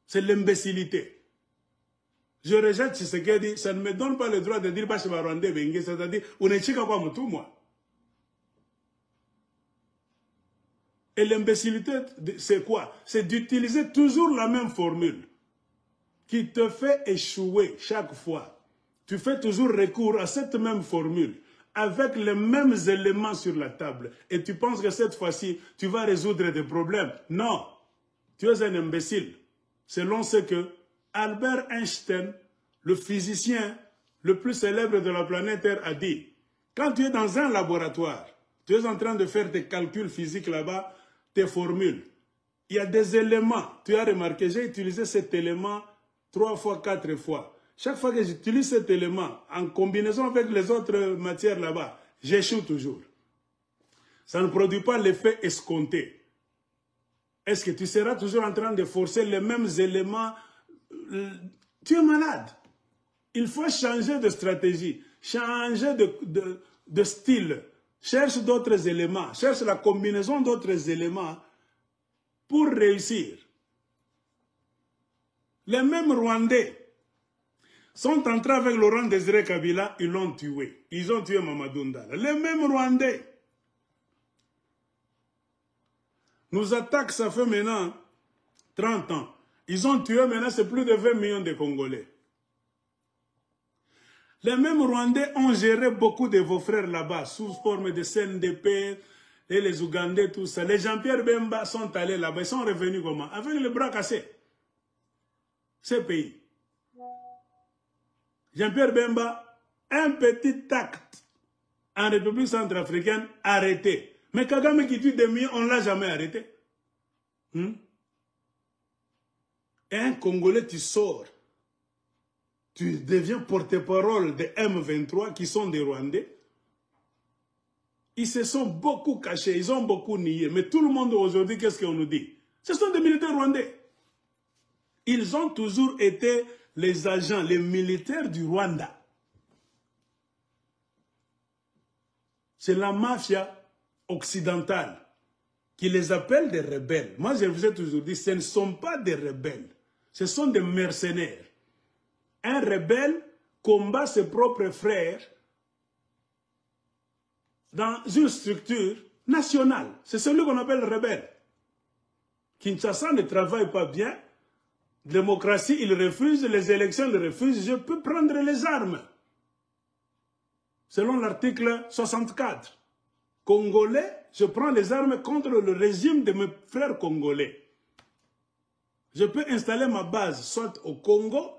C'est l'imbécilité. Je rejette ce qu'elle dit, ça ne me donne pas le droit de dire Bachiba Rwandais Bengue, c'est-à-dire, on est chica quoi tout moi. Et l'imbécilité, c'est quoi? C'est d'utiliser toujours la même formule qui te fait échouer chaque fois. Tu fais toujours recours à cette même formule avec les mêmes éléments sur la table. Et tu penses que cette fois-ci, tu vas résoudre des problèmes. Non, tu es un imbécile. Selon ce que Albert Einstein, le physicien le plus célèbre de la planète Terre, a dit. Quand tu es dans un laboratoire, tu es en train de faire tes calculs physiques là-bas, tes formules. Il y a des éléments. Tu as remarqué, j'ai utilisé cet élément 3 fois, 4 fois. Chaque fois que j'utilise cet élément, en combinaison avec les autres matières là-bas, j'échoue toujours. Ça ne produit pas l'effet escompté. Est-ce que tu seras toujours en train de forcer les mêmes éléments? Tu es malade. Il faut changer de stratégie, changer de style. Cherche d'autres éléments, cherche la combinaison d'autres éléments pour réussir. Les mêmes Rwandais sont entrés avec Laurent Désiré Kabila, ils l'ont tué. Ils ont tué Mamadou Ndala. Les mêmes Rwandais nous attaquent, ça fait maintenant 30 ans. Ils ont tué maintenant, c'est plus de 20 millions de Congolais. Les mêmes Rwandais ont géré beaucoup de vos frères là-bas, sous forme de CNDP et les Ougandais, tout ça. Les Jean-Pierre Bemba sont allés là-bas, ils sont revenus comment? Avec les bras cassés. Ces pays. Jean-Pierre Bemba, un petit acte en République centrafricaine, arrêté. Mais Kagame qui tue des millions, on ne l'a jamais arrêté. Et un Congolais, tu sors. Tu deviens porte-parole des M23 qui sont des Rwandais. Ils se sont beaucoup cachés, ils ont beaucoup nié. Mais tout le monde aujourd'hui, qu'est-ce qu'on nous dit? Ce sont des militaires rwandais. Ils ont toujours été les agents, les militaires du Rwanda. C'est la mafia occidentale qui les appelle des rebelles. Moi, je vous ai toujours dit, ce ne sont pas des rebelles. Ce sont des mercenaires. Un rebelle combat ses propres frères dans une structure nationale. C'est celui qu'on appelle rebelle. Kinshasa ne travaille pas bien. Démocratie, il refuse. Les élections, il refuse. Je peux prendre les armes. Selon l'article 64. Congolais, je prends les armes contre le régime de mes frères congolais. Je peux installer ma base soit au Congo,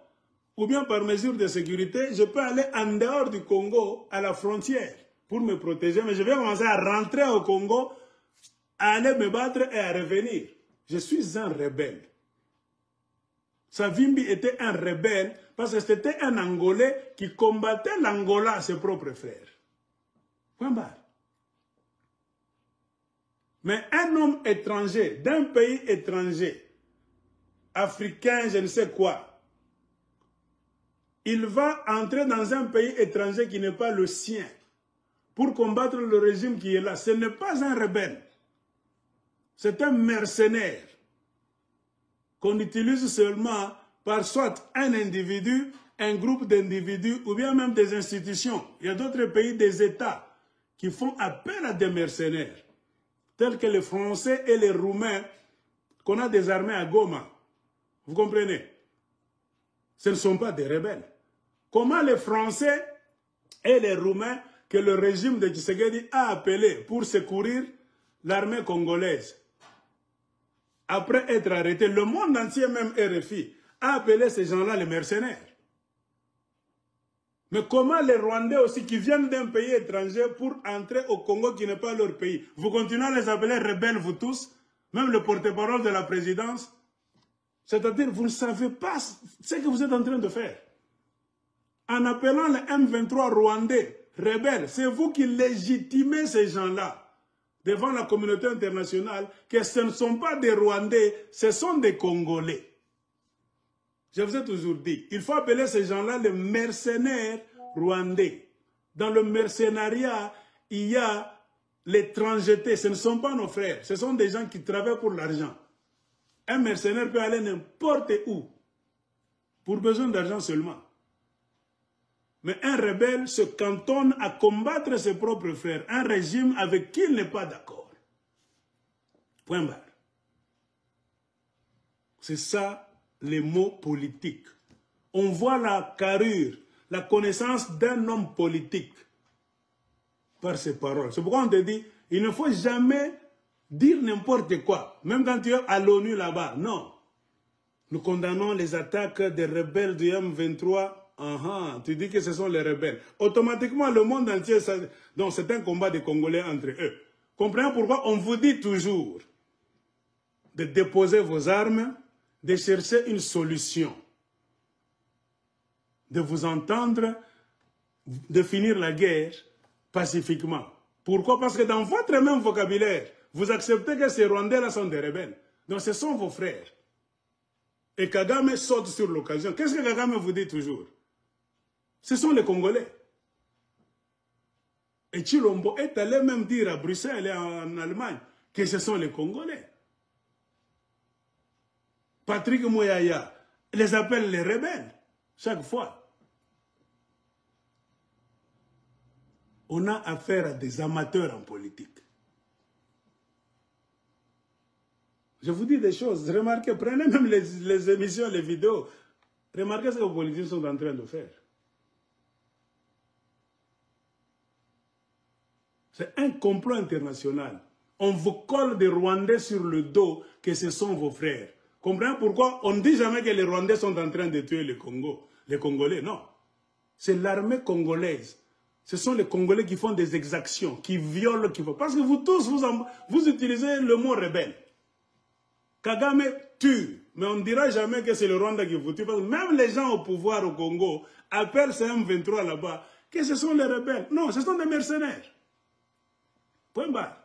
ou bien par mesure de sécurité, je peux aller en dehors du Congo, à la frontière, pour me protéger. Mais je vais commencer à rentrer au Congo, à aller me battre et à revenir. Je suis un rebelle. Savimbi était un rebelle parce que c'était un Angolais qui combattait l'Angola à ses propres frères. Point barre. Mais un homme étranger, d'un pays étranger, africain, je ne sais quoi, il va entrer dans un pays étranger qui n'est pas le sien pour combattre le régime qui est là. Ce n'est pas un rebelle. C'est un mercenaire qu'on utilise seulement par soit un individu, un groupe d'individus ou bien même des institutions. Il y a d'autres pays, des États qui font appel à des mercenaires tels que les Français et les Roumains qu'on a désarmés à Goma. Vous comprenez? Ce ne sont pas des rebelles. Comment les Français et les Roumains que le régime de Tshisekedi a appelé pour secourir l'armée congolaise, après être arrêté, le monde entier, même RFI, a appelé ces gens-là les mercenaires. Mais comment les Rwandais aussi qui viennent d'un pays étranger pour entrer au Congo qui n'est pas leur pays, vous continuez à les appeler rebelles, vous tous, même le porte-parole de la présidence? C'est-à-dire, vous ne savez pas ce que vous êtes en train de faire. En appelant les M23 rwandais rebelles, c'est vous qui légitimez ces gens-là devant la communauté internationale que ce ne sont pas des Rwandais, ce sont des Congolais. Je vous ai toujours dit, il faut appeler ces gens-là les mercenaires rwandais. Dans le mercenariat, il y a l'étrangeté, ce ne sont pas nos frères, ce sont des gens qui travaillent pour l'argent. Un mercenaire peut aller n'importe où, pour besoin d'argent seulement. Mais un rebelle se cantonne à combattre ses propres frères, un régime avec qui il n'est pas d'accord. Point barre. C'est ça les mots politiques. On voit la carrure, la connaissance d'un homme politique par ses paroles. C'est pourquoi on te dit, il ne faut jamais dire n'importe quoi, même quand tu es à l'ONU là-bas. Non. Nous condamnons les attaques des rebelles du M23. Tu dis que ce sont les rebelles. Automatiquement, le monde entier, donc c'est un combat des Congolais entre eux. Comprenez pourquoi on vous dit toujours de déposer vos armes, de chercher une solution, de vous entendre, de finir la guerre pacifiquement. Pourquoi? Parce que dans votre même vocabulaire, vous acceptez que ces Rwandais-là sont des rebelles. Donc ce sont vos frères. Et Kagame saute sur l'occasion. Qu'est-ce que Kagame vous dit toujours? Ce sont les Congolais. Et Chilombo est allé même dire à Bruxelles et en Allemagne que ce sont les Congolais. Patrick Mouyaya les appelle les rebelles, chaque fois. On a affaire à des amateurs en politique. Je vous dis des choses, remarquez, prenez même les émissions, les vidéos, remarquez ce que les politiciens sont en train de faire. C'est un complot international. On vous colle des Rwandais sur le dos que ce sont vos frères. Comprenez pourquoi on ne dit jamais que les Rwandais sont en train de tuer le Congo, les Congolais, non. C'est l'armée congolaise. Ce sont les Congolais qui font des exactions, qui violent, qui font... Parce que vous tous, vous utilisez le mot rebelle. Kagame tue, mais on ne dira jamais que c'est le Rwanda qui vous tue. Parce que même les gens au pouvoir au Congo appellent ces M23 là-bas que ce sont les rebelles. Non, ce sont des mercenaires. Point barre.